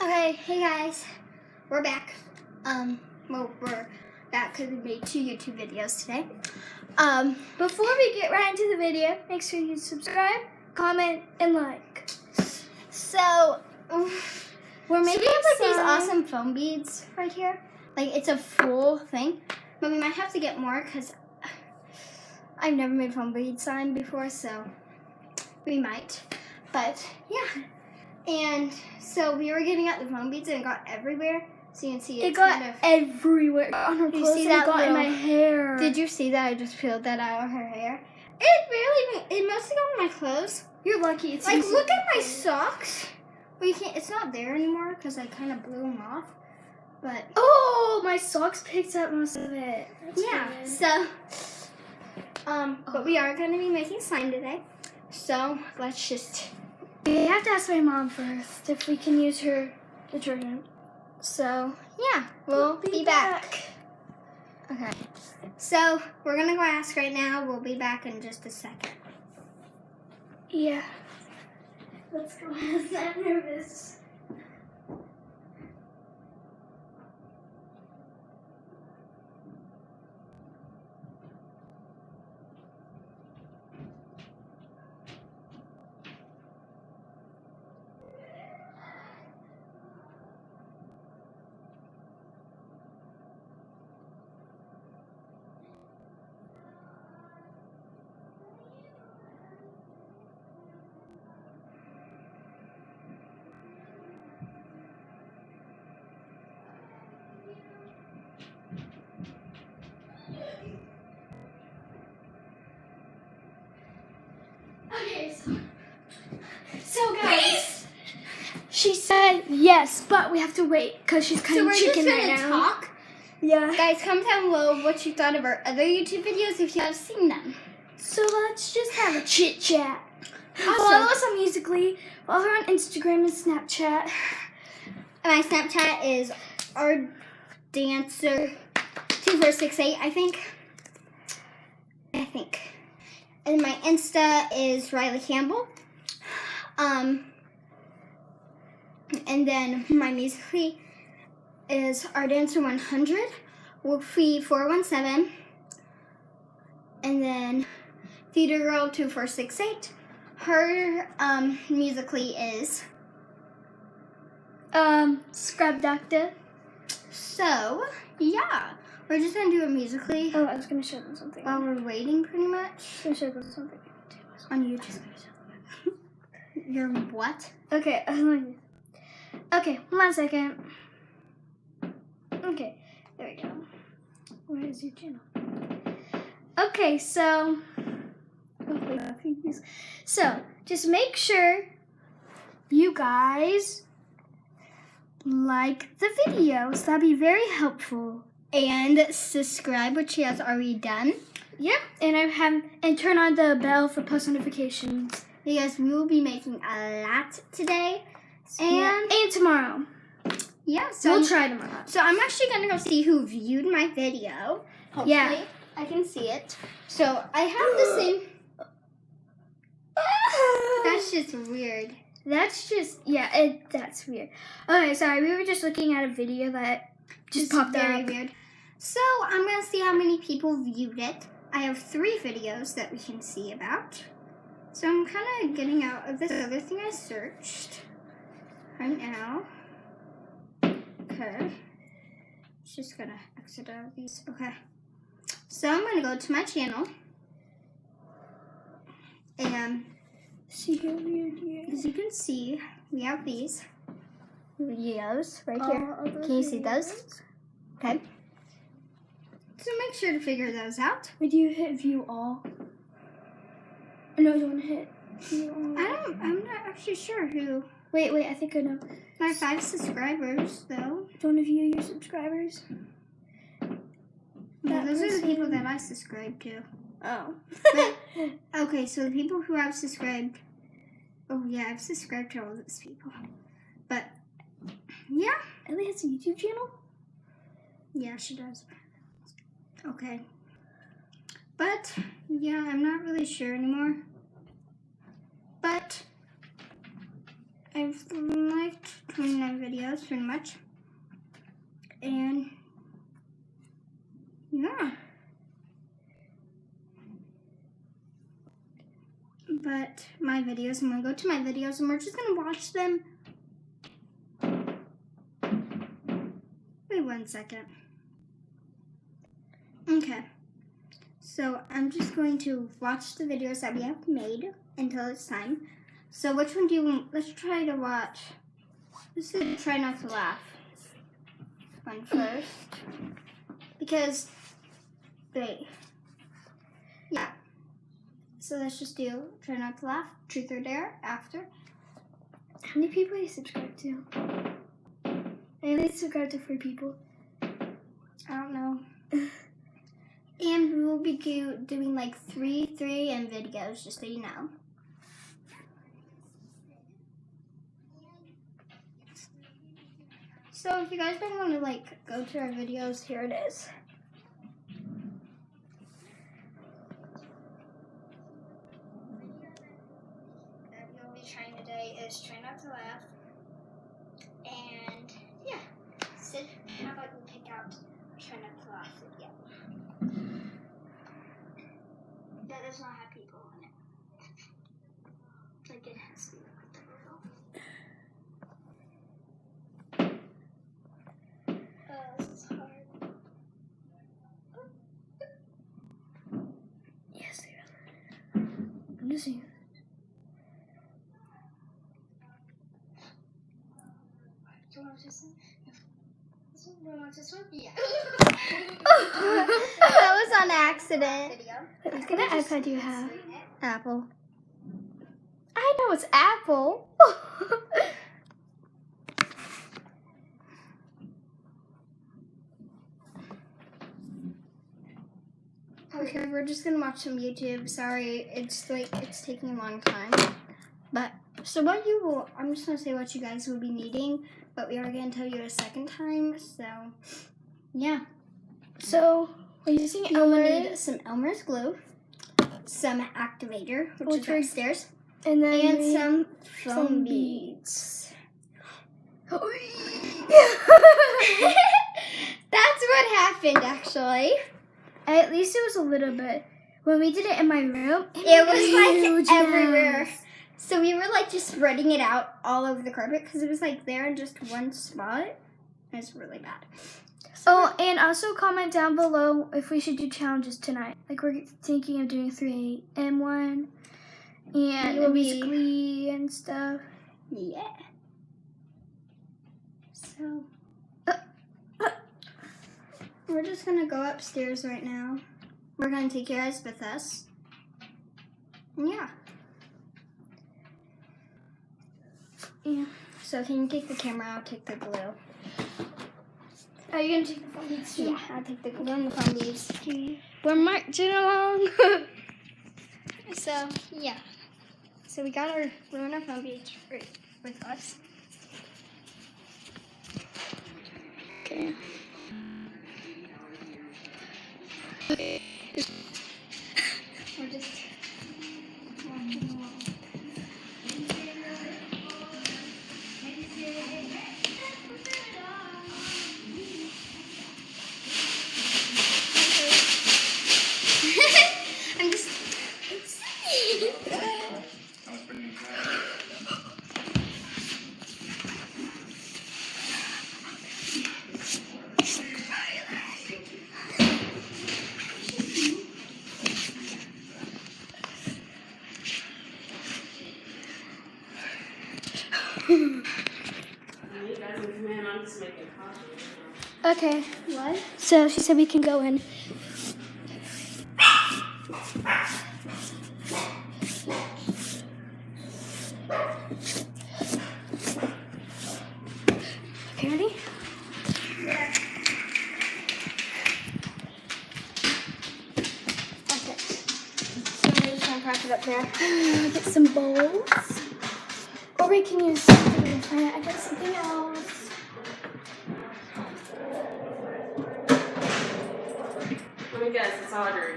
Okay, hey guys, we're back. Well, we're back because we made 2 YouTube videos today. Before we get right into the video, make sure you subscribe, comment, and like. So, we're making like these some- awesome foam beads right here. Like, it's a full thing, but we might have to get more because I've never made foam bead sign before, so we might. But, yeah. And so we were getting out the foam beads and it got everywhere. So you can see It got everywhere. On her Did you clothes, see and that it got in my little- hair. Did you see that I just peeled that out of her hair? It mostly got on my clothes. You're lucky. It's Like, easy. look at my socks. Well, you can't. It's not there anymore because I kind of blew them off. But Oh, my socks picked up most of it. That's yeah. weird. So, but we are going to be making slime today. So let's just. We have to ask my mom first if we can use her detergent. So yeah, we'll be back. Okay. So we're gonna go ask right now. We'll be back in just a second. Yeah. Let's go. I'm nervous. Okay, so guys, she said yes, but we have to wait because she's So cutting we're chicken just right gonna now. talk. Yeah. Guys, comment down below what you thought of our other YouTube videos if you have seen them. So let's just have a chit chat. Awesome. Follow us on Musical.ly. Follow her on Instagram and Snapchat. My Snapchat is rdancer2468, I think. And my Insta is Riley Campbell. And then my Musical.ly is rdancer100, Wolfie417, and then TheaterGirl2468. Her Musical.ly is. Scrub Doctor. So, yeah. We're just going to do a Musical.ly Oh, I was going to show them something. while we're waiting, pretty much. I was going to show them something. On YouTube. Your what? Okay, okay, 1 second. Okay, there we go. Where is your channel? Okay, so just make sure you guys like the videos. That'd be very helpful. And subscribe, which she has already done. Yep, and turn on the bell for post notifications. Because we will be making a lot today. And tomorrow. yeah, so We'll try tomorrow. So I'm actually gonna go see who viewed my video. Hopefully Yeah. I can see it. So I have the same. That's just weird. That's weird. Okay, sorry. We were just looking at a video that just popped very up. weird. So I'm gonna see how many people viewed it. I have 3 videos that we can see about. So I'm kind of getting out of this other thing I searched right now. Okay. Just gonna exit out of these. Okay. So I'm gonna go to my channel. And See how weird here. as you can see, we have these videos right here. Can you see those? Okay. So make sure to figure those out. Would you hit view all? No, you want to hit view all. I'm not actually sure who. Wait, I think I know. My 5 subscribers, though. Do you want to view your subscribers? Yeah, That those are the person. people that I subscribe to. Oh. But, okay, so the people who I've subscribed. Oh, yeah, I've subscribed to all those people. But, yeah. Ellie has a YouTube channel? Yeah, she does. Okay. But, yeah, I'm not really sure anymore. But, I've liked 29 videos. videos pretty much. And yeah. But my videos, I'm gonna go to my videos and we're just gonna watch them. Wait 1 second. Okay. So I'm just going to watch the videos that we have made until it's time. So which one do you want? Let's try to watch. Let's try not to laugh one first. Because, wait. Yeah. So let's just do try not to laugh, truth or dare after. How many people you subscribe to? I only subscribe to 4 people. I don't know. And we will be doing like 3 and videos, just so you know. So if you guys don't want to like go to our videos, here it is. That we'll be trying today is try not to laugh. And yeah, Sid, how about you pick out try not to laugh video? That does not have people in it. Like it has to be like the logo. This is hard. Yes, I'm just saying. Do you want this one? This one? Do you want this one? Yeah. That was on accident. What kind of iPad do you have? Apple. I know it's Apple. Okay, we're just gonna watch some YouTube. Sorry, it's taking a long time. But so I'm just gonna say what you guys will be needing, but we are gonna tell you a second time. So yeah. So we're using You'll Elmer's, need some Elmer's glue, some activator, which is upstairs, and then and some some foam beads. That's what happened, actually. At least it was a little bit. When we did it in my room, It was huge like everywhere. mess. So we were like just spreading it out all over the carpet because it was like there in just one spot. It's really bad. Oh, and also comment down below if we should do challenges tonight. Like we're thinking of doing 3am one and You will be- musically and stuff. Yeah. So we're just gonna go upstairs right now. We're gonna take you guys with us. And yeah. Yeah. So can you take the camera? I'll take the glue. Are you gonna take the phone beads too? Yeah, I'll take the glue and the foam beads. We're marching along. So yeah. So we got our glue and our foam beads with us. Okay. We're just walking along. I'm just. Okay. What? So she said we can go in. Okay, ready? Okay. So we're just gonna pack it up there. Get some bowls. Or we can use something different. I got something else. Let me guess, it's Audrey.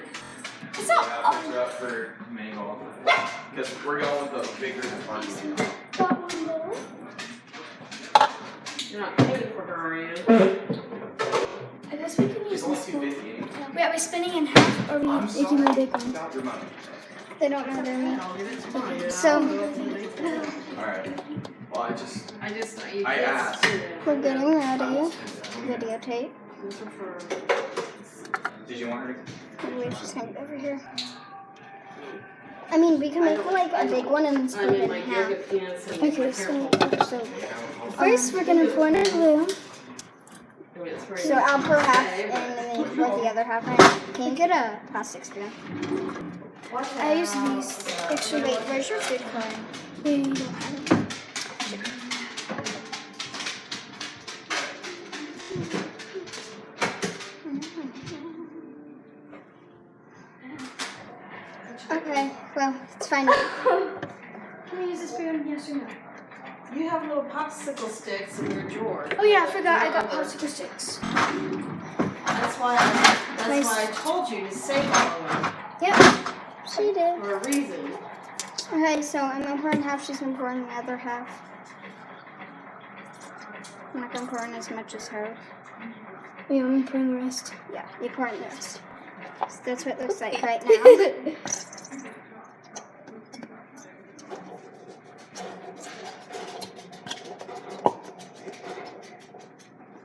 It's not We're up for mango. Because we're going with the bigger party. got one bowl. You're not paying for her, are you? I guess we can use It's only this one. $2.50. Wait, are we spinning in half or are we I'm making sorry a big one? about your money. They don't matter to me. I'll give it to you. So Alright. Well, I just You I can't asked. spin it. we're getting ready. Videotape. These are for- Did you want her to? Maybe she's gonna be over here. I mean, we can make like a big one and I split mean, it like in half. yogurt pants and Okay, so So first we're gonna pour in our glue. I mean, it's very So I'll pour half okay, and then pour the other half in. Can you get a plastic spoon? Watch I use out. these. Actually, wait, where's your food coloring? We don't have it. Okay, well, it's fine. Can we use this spoon? Yes or no? You have little popsicle sticks in your drawer. Oh yeah, I forgot. I got popsicle sticks. That's why Nice. I told you to save all of them Yep. She did. for a reason. Okay, so I'm gonna pour in half, she's gonna pour in the other half. I'm not gonna pour in as much as her. We want to pour in the rest. Yeah, you pour in the rest. So that's what it looks like right now.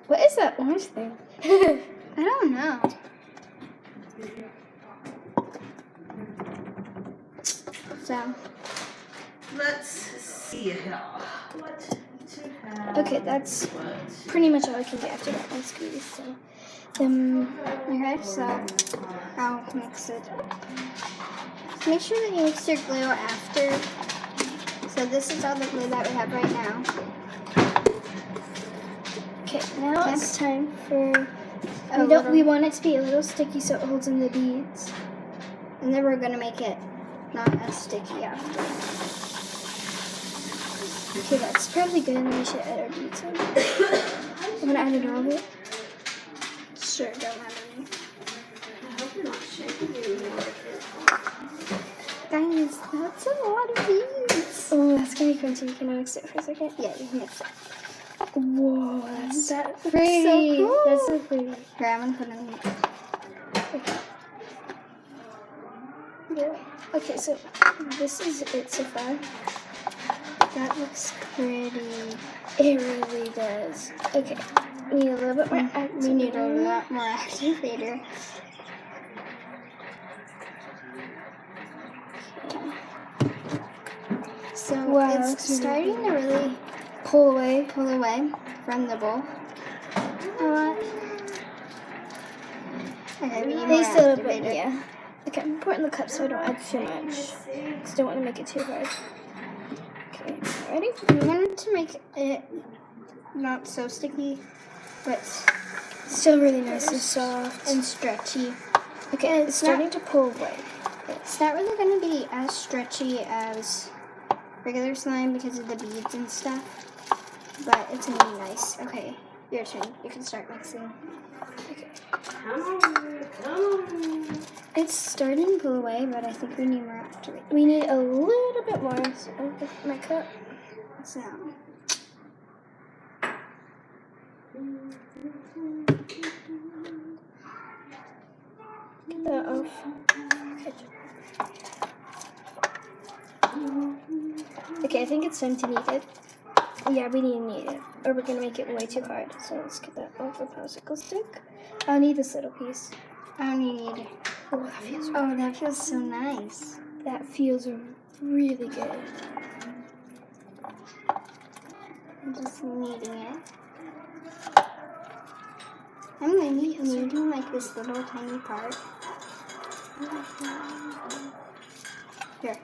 What is that orange thing? I don't know. So, Let's see here. What to have? Okay, that's What? pretty much all I can do after that one squeeze. So, okay, so I'll mix it. Make sure that you mix your glue after. So this is all the glue that we have right now. okay, now it's time for. A We want it to be a little sticky so it holds in the beads. And then we're gonna make it not as sticky after. Okay, that's probably good, and then we should add our beads in. I'm gonna add it all of it. Sure, don't matter to me. I hope you're not shaking anymore. Guys, that's a lot of beads. Oh, that's gonna be crunchy. Can I mix it for a second? Yeah, you can mix it. Whoa, that's That's pretty. so cool. That's so pretty. Here, I'm gonna put it in. Okay. Yeah. Okay, so this is it so far. That looks pretty. It really does. Okay, we need a little bit more activator. We need a lot more activator. So Wow, it's that's really starting to really Pull away. pull away from the bowl. A lot. Okay, we need more Least a little bit, activator. yeah. Okay, I'm pouring the cup so I don't add too much. Just don't want to make it too hard. Okay, ready? We wanted to make it not so sticky, but Still really nice and soft. and stretchy. Okay, it's it's starting to pull away. It's not really going to be as stretchy as regular slime because of the beads and stuff, but it's going to be nice. Okay, your turn. You can start mixing. Come on, come on. It's starting to pull away, but I think we need more activate. We need a little bit more. So I'll get my cup. So, Get that off. Okay, I think it's time to knead it. Yeah, we need to knead it, or we're gonna make it way too hard. So let's get that off the popsicle stick. I'll need this little piece. I need. Oh, that feels, Oh, that feels so nice. that feels really good. I'm just kneading it. I'm going to kneading like this little tiny part. Here.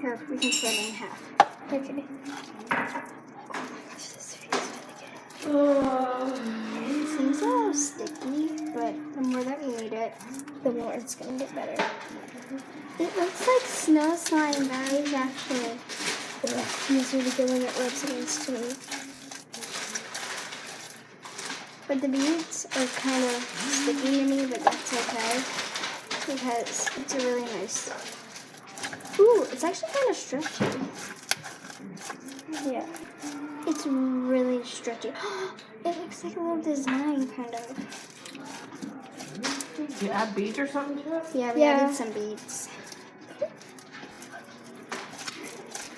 Here, we can split it in half. Okay. This feels really It seems a little sticky, but the more that we knead it, good. The more it's gonna get better. it looks like snow slime, guys, actually. It feels really good when it rubs against me. But the beads are kind of sticky to me, but that's okay. Because it's a really nice. Ooh, it's actually kind of stretchy. Yeah. It's really stretchy. It looks like a little design, kind of. You add beads or something to it? Yeah, we Yeah. added some beads.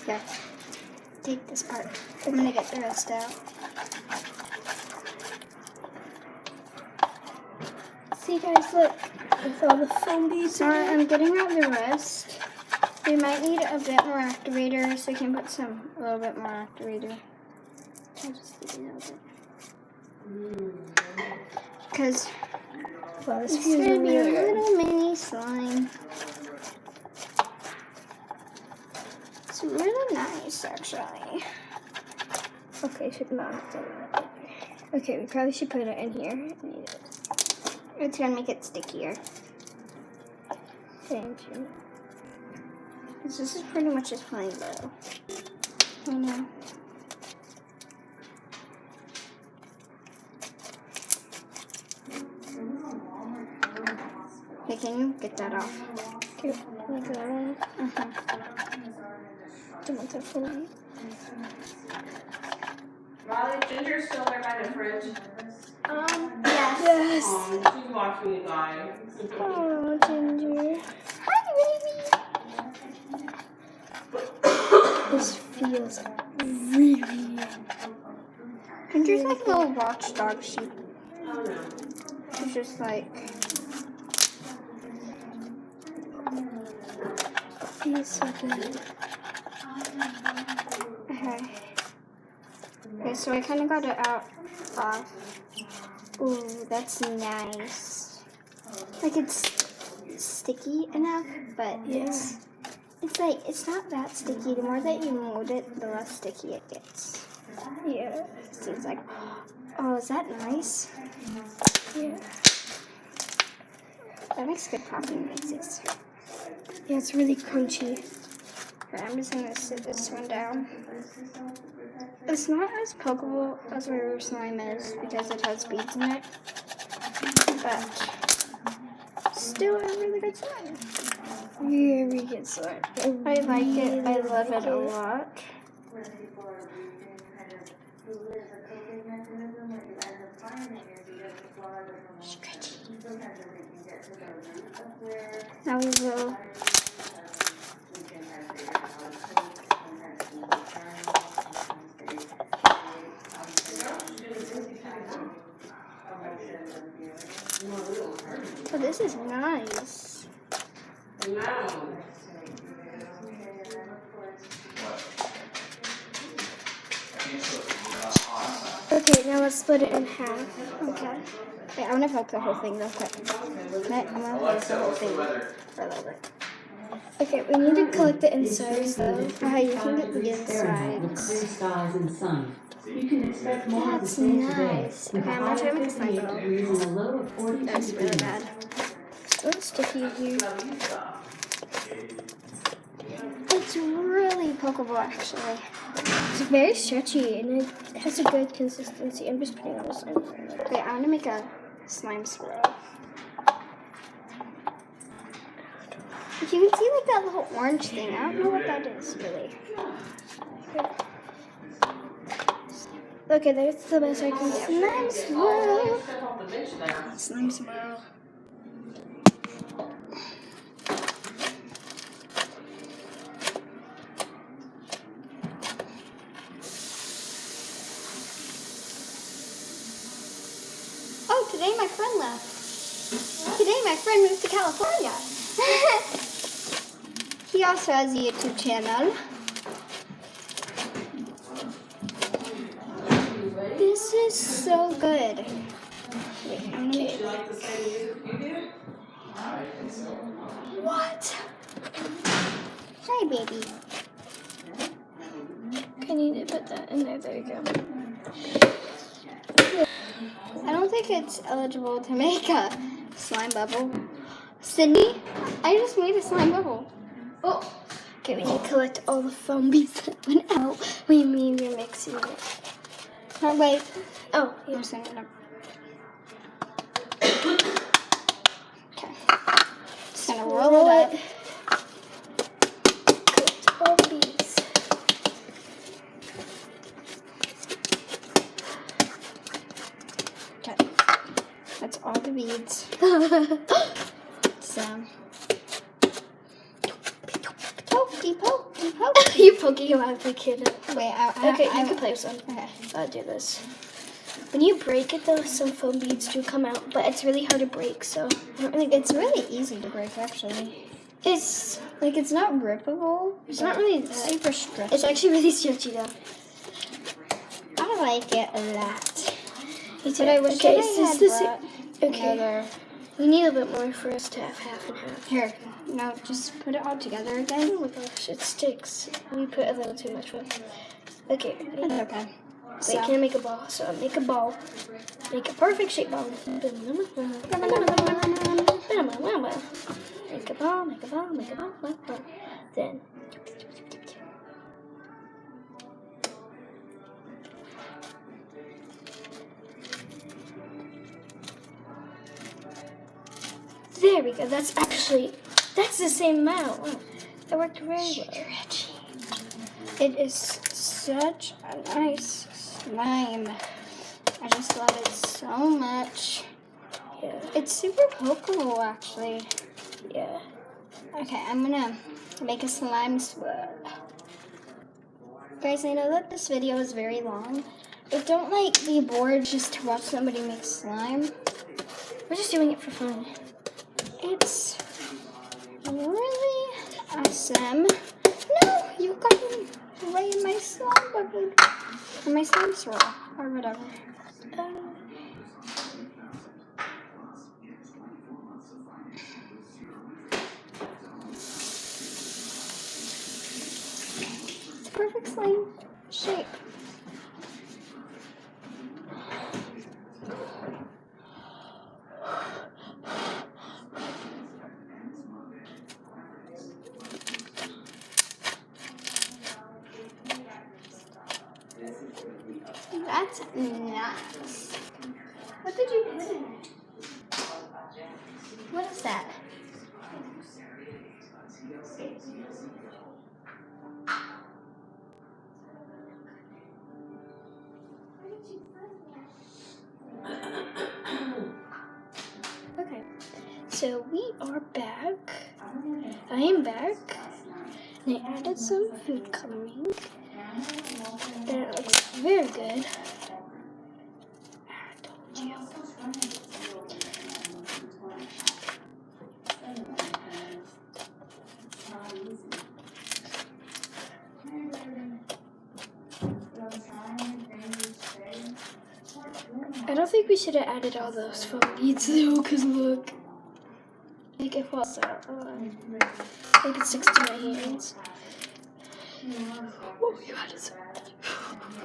Here, take this part. I'm gonna get the rest out. See, guys, look. With all the foam beads. Alright, I'm getting out the rest. We might need a bit more activator, so we can put a little bit more activator. I'll just do a little bit. Because Wow, this it's feels gonna be a really good. little mini slime. It's really nice, actually. Okay, should not have done that. Okay, we probably should put it in here. Need it. It's gonna make it stickier. Thank you. 'Cause this is pretty much just plain dough. I know. Hey, can you get that off? Okay, like that one. Don't want that foam bead. Riley, Ginger's still there by the fridge. Yes. Yes. She's watching you guys. Oh, Ginger. Hi, baby. This feels really. Ginger's like a little watchdog sheep. Oh no. She's just like, Feels so good. okay. Okay, so I kind of got it out off. Ooh, that's nice. Like it's sticky enough, but it's like it's not that sticky. The more that you mold it, the less sticky it gets. Yeah. So it's like, oh, is that nice? Yeah. That makes good popping noises. Yeah, it's really crunchy. Okay, I'm just gonna sit this one down. It's not as pokeable as our slime is because it has beads in it, but still a really good slime. Very good slime. I like it. I love it a lot. Now we will. Oh, this is nice. No. Okay, now let's split it in half. Okay. Wait, I want to poke the whole thing real quick. Okay, I'm gonna poke the whole thing for a little bit. Okay, we need to collect the insides though. Okay, you can get the With insides. clear skies and sun. You can expect more of the That's same nice. today. Okay, I'm gonna try to make a slime 58 ball. degrees and a low of 42 That's really degrees. bad. It's a little sticky here. It's really pokeable, actually. It's very stretchy and it has a good consistency. I'm just putting on the slime. Wait, I want to make a slime swirl. You can see like that little orange thing. I don't know what that is, really. Okay, that's the best I can get. Slime swirl. Step off the bench there. Slime swirl. Oh, today my friend left. Today my friend moved to California. He also has a YouTube channel. This is so good. Wait, I'm gonna make- You like the same music you do? What? Hi, baby. I need to put that in there. There you go. I don't think it's eligible to make a slime bubble. Sydney, I just made a slime bubble. Oh. Okay, we need to collect all the foam beads that went out. We mean we're mixing it. Oh, wait. Oh, I'm yeah. just gonna. Okay. Just gonna roll it up. Collect all the beads. That's all the beads. So. Pokey, pokey, pokey. You're poking him out of the kid. Wait, Okay, you can play with some. Okay. I'll do this. When you break it though, some foam beads do come out, but it's really hard to break, so I don't really It's really easy to break, actually. It's Like, it's not grippable. It's not really that. super stretchy. It's actually really stretchy though. I like it a lot. But I wish that I had brought Okay. another. We need a bit more for us to have half and half. Here, no, just put it all together again. Oh my gosh, it sticks. We put a little too much one. Okay, ready? It's okay. Wait, can I make a ball? So I'll make a ball. Make a perfect shape ball. Make a ball, make a ball, make a ball. Then. There we go. That's the same amount. Wow. That worked very well. It is such a nice slime. I just love it so much. Yeah. It's super pokeable, actually. Yeah. Okay, I'm gonna make a slime swirl. Guys, I know that this video is very long, but don't like be bored just to watch somebody make slime. We're just doing it for fun. It's really awesome. No, you got me right in my slime bubble. Or my slime swirl, or whatever. It's a perfect slime shape. That's nice. What did you put in it? What is that? Okay, so we are back. I am back. And I added some food coloring. And it looks very good. I told you. I don't think we should have added all those foam beads though, because look. Like it falls out. Like it sticks to my hands. Oh, you added some.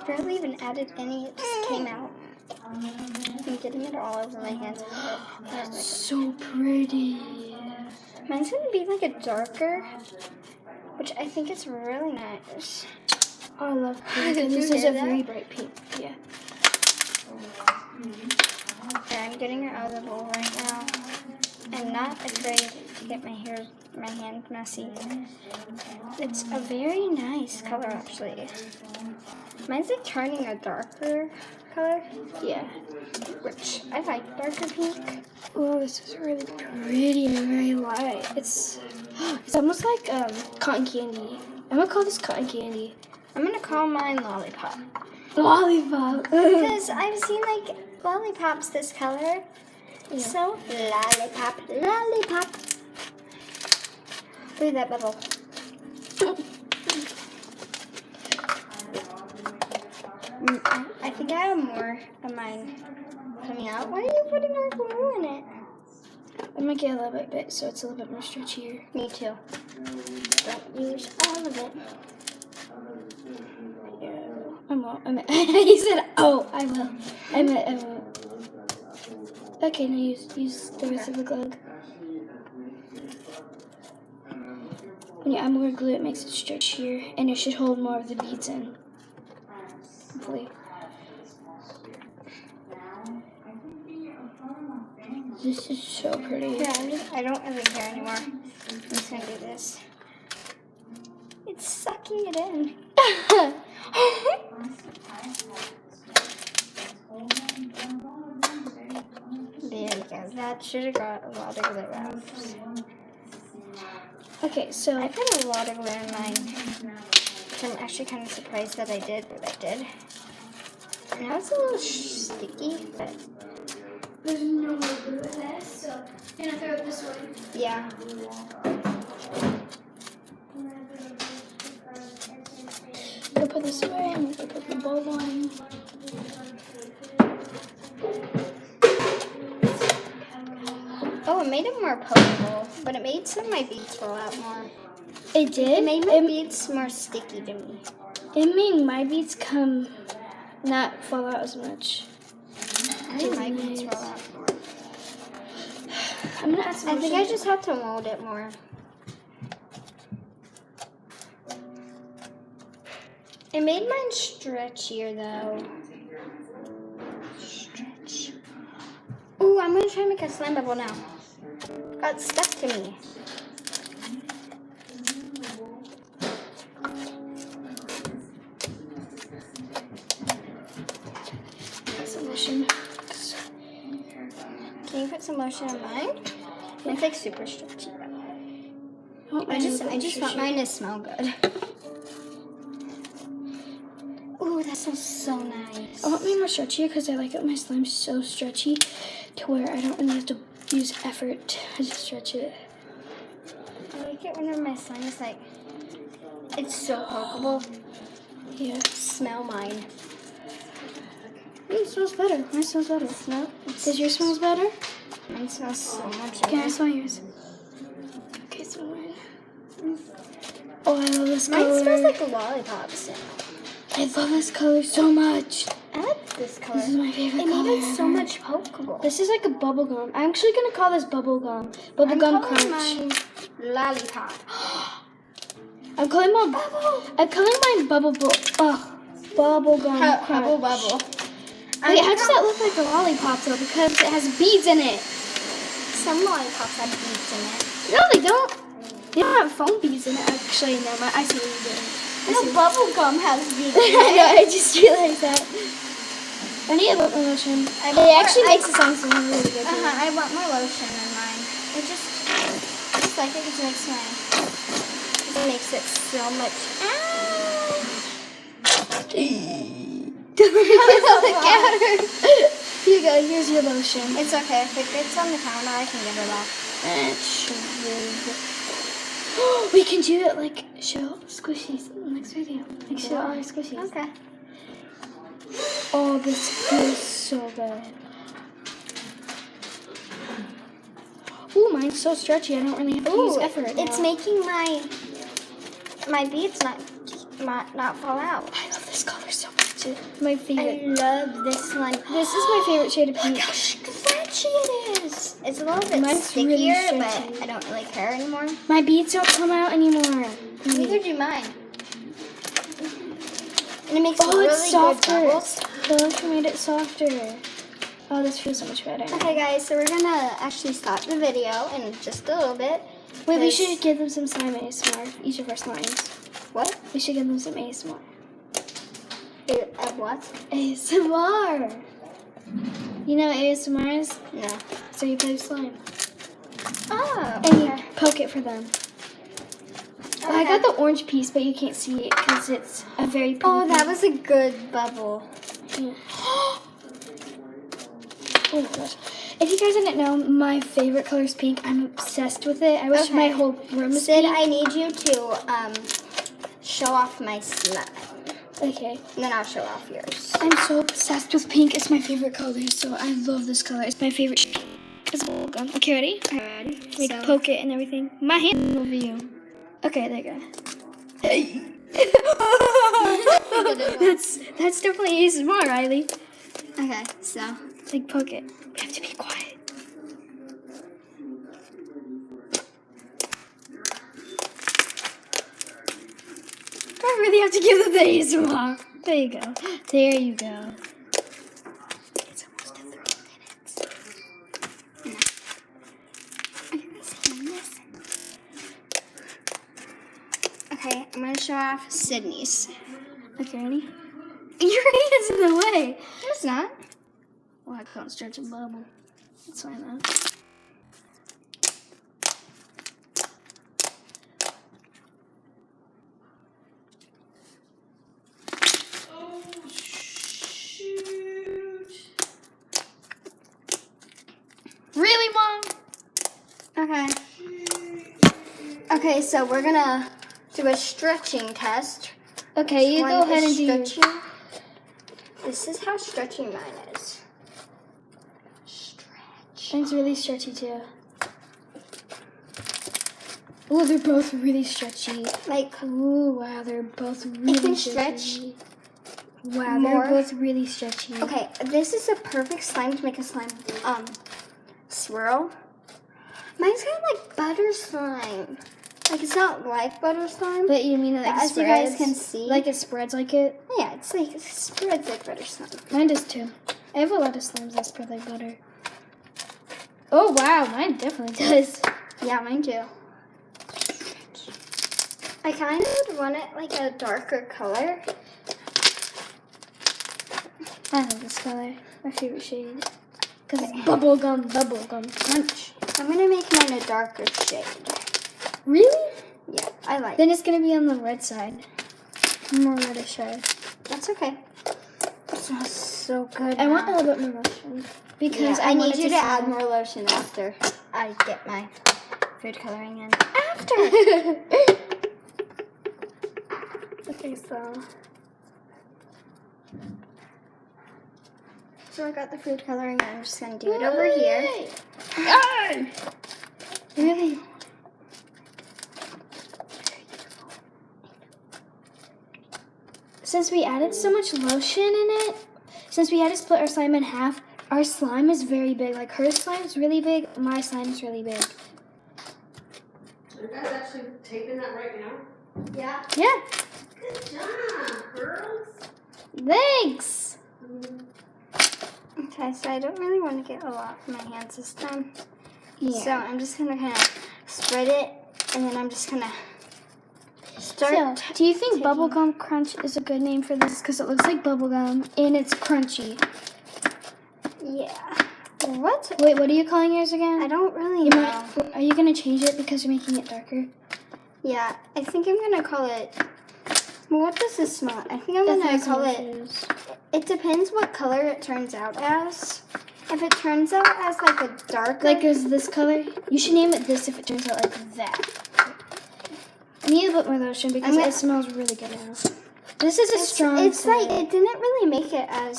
Barely even added any, it just came out. I'm getting it all over my hands. That's so pretty. Mine's gonna be like a darker, which I think is really nice. Oh, I love pink. Did And you this is hear a that? very bright pink. Yeah. Okay, I'm getting it out of the bowl right now. I'm not afraid to get my hand messy. It's a very nice color, actually. Mine's like turning a darker color. Yeah. Which I like darker pink. Oh, this is really pretty and very light. It's almost like cotton candy. I'm gonna call this cotton candy. I'm gonna call mine lollipop. Lollipop. Because I've seen like lollipops this color. Yeah. So lollipop, lollipop. Look at that bubble. I think I have more of mine coming out. Why are you putting our glue in it? I'm gonna get a little bit so it's a little bit more stretchier. Me too. Don't use all of it. Yeah. He said, "Oh, I will." I will. Okay, now use the rest of the glue. When you add more glue, it makes it stretchier, and it should hold more of the beads in. Hopefully. This is so pretty. Yeah, I don't really care anymore. I'm just gonna do this. It's sucking it in. There That should have got a lot of glue out. Okay, so I put a lot of glue in mine, which I'm actually kind of surprised that I did what I did. Now it's a little sticky, but there's no more glue in this, so I'm gonna throw it this way. yeah. I'm gonna put this away. I'm gonna put the bowl on. Oh, it made it more pokeable, but it made some of my beads fall out more. It did. It made my beads more sticky to me. It made my beads not fall out as much. I think my beads fall out more. I'm gonna add some I more think I sugar. just have to mold it more. It made mine stretchier though. Stretch. Ooh, I'm gonna try to make a slime bubble now. Got stuck to me. Some lotion. Can you put some lotion on mine? It's like super stretchy. Oh, I just want mine to smell good. Ooh, that smells so nice. I want mine more stretchy because I like it when my slime's so stretchy to where I don't really have to use effort to stretch it. I like it whenever my slime is like, it's so pokeable. Yeah. Smell mine. It smells better. Mine smells better. Smell? Does yours smell better? Mine smells so much Can I better. smell yours? Okay, smell mine. Oh, I love this Mine color. smells like lollipops. I love this color so much. I like this color. This is my favorite It color. made it so ever. much pokeable. This is like a bubble gum. I'm actually gonna call this bubble gum. Bubble I'm gum calling crunch. mine lollipop. I'm calling mine bubble bubble gum crunch. Bubble bubble. Wait, how does that look like a lollipop though? Because it has beads in it. Some lollipops have beads in it. No, they don't. They don't have foam beads in it. Actually, no, I see what you're doing. No, bubble gum has beads in I it. know, I just realized that. I need a little lotion. I It want actually more- makes the sound sound really good. too. I want more lotion in mine. I just like it because it makes it so much. Here you go. Here's your lotion. It's okay. If it gets on the counter, I can give it back. We can do it like show squishies in the next video. Like show all our squishies. Okay. Oh, this feels so good. Ooh, mine's so stretchy. I don't really have to use Ooh, effort. it's now. making my beads not fall out. I love this color so much. It's my favorite. I love this one. This is my favorite shade of pink. Look how stretchy it is. It's a little bit Mine's stickier, really but stretchy. I don't really care anymore. My beads don't come out anymore. Neither do mine. And it makes Oh, really it's softer. good bubbles. The lotion made it softer. Oh, this feels so much better. Okay, guys, so we're gonna actually stop the video in just a little bit. Wait, we 'cause- should give them some slime ASMR. Each of our slimes. What? We should give them some ASMR. What? ASMR. You know what ASMR is? No. So you play with slime. Oh. And you poke it for them. Well, I got the orange piece, but you can't see it because it's a very pink. Oh, that was a good bubble. Yeah. Oh my gosh. If you guys didn't know, my favorite color is pink. I'm obsessed with it. I wish Okay. my whole room was Sid, pink. I need you to show off my slime, Okay. and then I'll show off yours. I'm so obsessed with pink. It's my favorite color, so I love this color. It's my favorite shade. It's a bubble gum. Okay, ready? Ready? Like So- poke it and everything. My hand over you. Okay, there you go. that's definitely ASMR, Riley. Okay, so Like poke it. We have to be quiet. I really have to give them the ASMR. There you go. There you go. It's almost to 3 minutes. are you guys hearing this? Okay, I'm gonna show off Sydney's. Okay, ready? Your hand's in the way. No, it's not. Oh, I can't stretch a bubble. That's fine though. Oh, shoot. Really, Mom? Okay. Okay, so we're gonna do a stretching test. Okay, you One go ahead and is do your... stretching. This is how stretchy mine is. Stretch. Mine's really stretchy too. Oh, they're both really stretchy. Like, Oh, wow, they're both really can stretchy. Wow, more. they're both really stretchy. okay, this is a perfect slime to make a slime swirl. Mine's kind of like butter slime. Like, it's not like butter slime. But you mean like But it as you guys spreads? can see, Like it spreads like it? yeah, it's like it spreads like butter slime. Mine does too. I have a lot of slimes that spread like butter. Oh, wow, mine definitely does. Yeah, mine too. I kind of would want it like a darker color. I love this color. My favorite shade. Because it's bubblegum crunch. I'm gonna make mine a darker shade. Really? Yeah, I like it. Then it's going to be on the red side. More reddish side. That's okay. It smells so good. I want a now. little bit more lotion. Because Yeah, I want need it you to smell- add more lotion after I get my food coloring in. After. Okay, So I got the food coloring. I'm just gonna do it over here. Really? Since we added so much lotion in it, since we had to split our slime in half, our slime is very big. Like her slime is really big, my slime is really big. Are you guys actually taping that right now? Yeah. Yeah. Good job, girls. Thanks. Okay, so I don't really want to get a lot in my hands this time. Yeah. So I'm just gonna kind of spread it, and then I'm just gonna start. So, do you think bubblegum crunch is a good name for this? Because it looks like bubblegum and it's crunchy. Yeah. What? Wait, what are you calling yours again? I don't really You know. might, are you going to change it because you're making it darker? Yeah, I think I'm gonna call it. Well, what does this smell? I think I'm gonna call it. It depends what color it turns out as. If it turns out as like a darker, Like is this color? You should name it this if it turns out like that. I need a bit more lotion because I'm gonna- it smells really good now. This is a strong it's like scent. it didn't really make it as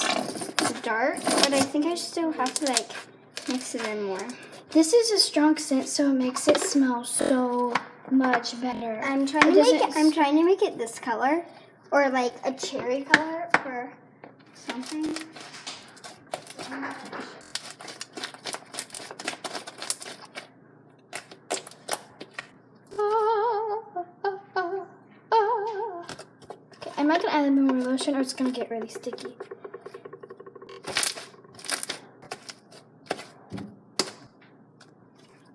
dark, but I think I still have to like mix it in more. This is a strong scent, so it makes it smell so much better. I'm trying to It make doesn't- it. I'm trying to make it this color, or like a cherry color, or something. Okay, I'm not gonna add any more lotion or it's gonna get really sticky.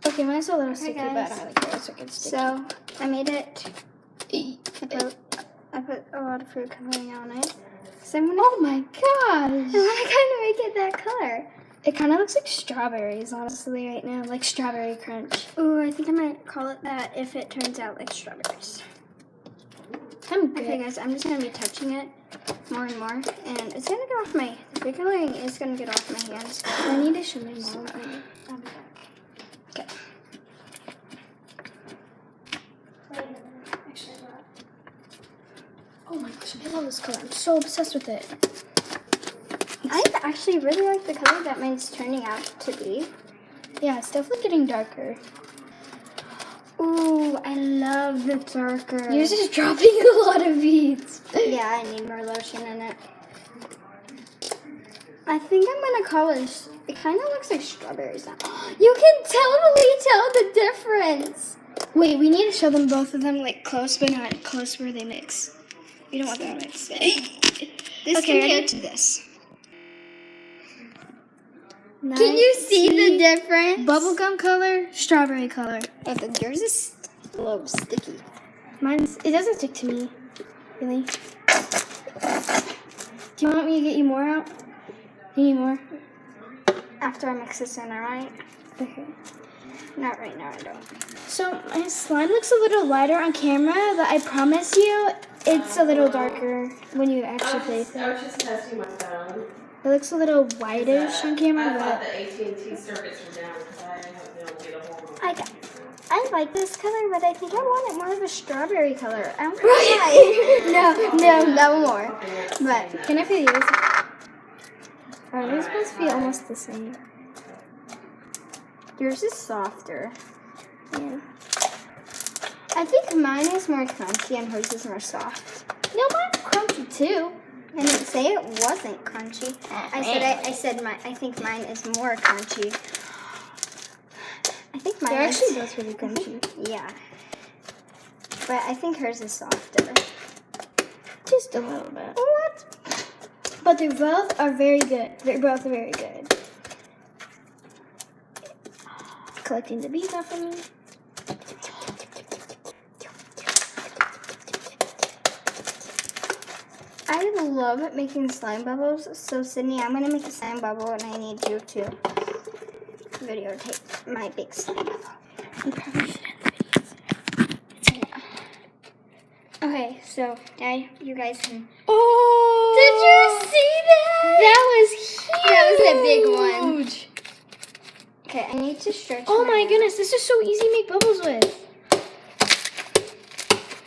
Okay, mine's a little sticky, but I guys. don't really care, so it gets sticky. So I made it. I put a lot of fruit coloring on it. So I'm gonna. Oh my I gosh! want to kind of make it that color. It kind of looks like strawberries, honestly, right now. Like strawberry crunch. Ooh, I think I might call it that if it turns out like strawberries. I'm good. Okay, guys, I'm just gonna be touching it more and more, and it's gonna get off my. The food coloring is gonna get off my hands. I need to show my mom. I'll be back. Okay. Oh my gosh, I love this color. I'm so obsessed with it. I actually really like the color that mine's turning out to be. Yeah, it's definitely getting darker. Ooh, I love the darker. Yours is dropping a lot of beads. Yeah, I need more lotion in it. I think I'm gonna call it. It kind of looks like strawberries now. You can totally tell the difference. Wait, we need to show them both of them like close, but not close where they mix. We don't want them to mix. This Okay, compared ready? to this. Nice. Can you see the difference? Bubblegum color, strawberry color. Oh, but yours is a little sticky. Mine's, it doesn't stick to me, really. Do you want me to get you more out? You need more? after I mix this in, alright? Okay. Not right now, I don't. So my slime looks a little lighter on camera, but I promise you, it's a little darker when you actually play with I it. was just testing my phone. It looks a little whitish on camera, I thought but the AT&T circuits were down because I haven't been able to get a hold of them. I like this color, but I think I want it more of a strawberry color. I don't know why. No more. But can I play these? Oh, they're supposed to be almost the same. yours is softer. Yeah. I think mine is more crunchy and hers is more soft. No, mine's crunchy too. I didn't say it wasn't crunchy. I said I think mine is more crunchy. I think mine They're is actually both really crunchy. yeah. But I think hers is softer. Just a little bit. What? But they both are very good. They're both very good. Collecting the bees off of me. I love making slime bubbles. So Sydney, I'm gonna make a slime bubble, and I need you to videotape my big slime bubble. You probably should end the videos. Okay, so now you guys can. Oh! Did you see that? That was huge. That was a big one. Okay, I need to stretch. Oh my goodness, this is so easy to make bubbles with.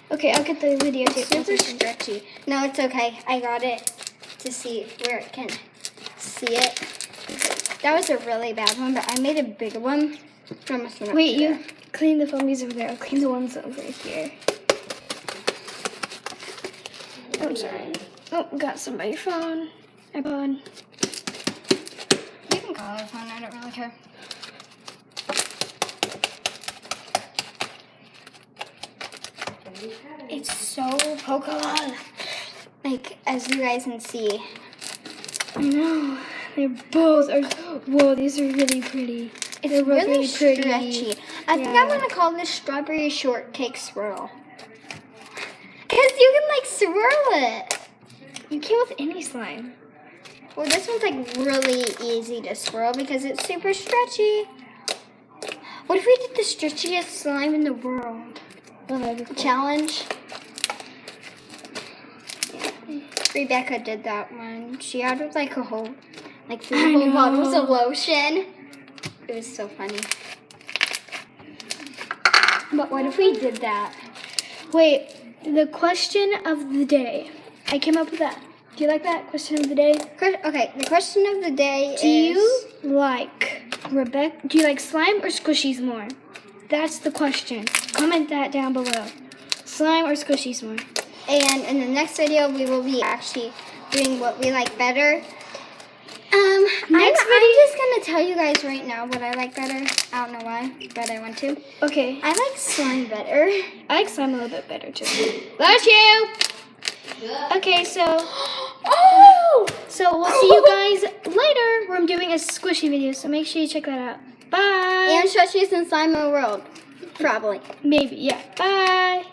Okay, I'll get the video tape. Super stretchy. No, it's okay. I got it to see where it can see it. That was a really bad one, but I made a bigger one. Almost went up Wait, to you there. clean the foamies over there. I'll clean the ones over here. Oh, sorry. Oh, got some by your phone. iPod. You can call it a phone. I don't really care. It's so Pokemon. Like, as you guys can see. I know. They're both are. Whoa, these are really pretty. It's both really pretty. stretchy. I think I'm going to call this strawberry shortcake swirl. Because you can, like, swirl it. You can't with any slime. Well, this one's, like, really easy to swirl because it's super stretchy. What if we did the stretchiest slime in the world? Oh, that'd be cool. Challenge. Rebecca did that one. She added like a whole, like 3 whole bottles of lotion. It was so funny. But what if we did that? Wait, the question of the day. I came up with that. Do you like that question of the day? Okay, the question of the day Do is... you like Do you like slime or squishies more? That's the question. Comment that down below. Slime or squishies more? And in the next video, we will be actually doing what we like better. I'm just gonna tell you guys right now what I like better. I don't know why, but I want to. Okay. I like slime better. I like slime a little bit better too. Love you! Okay, so we'll see you guys later where I'm doing a squishy video, so make sure you check that out. Bye! And stretchiest in slime in the world. Probably. Maybe, yeah. Bye!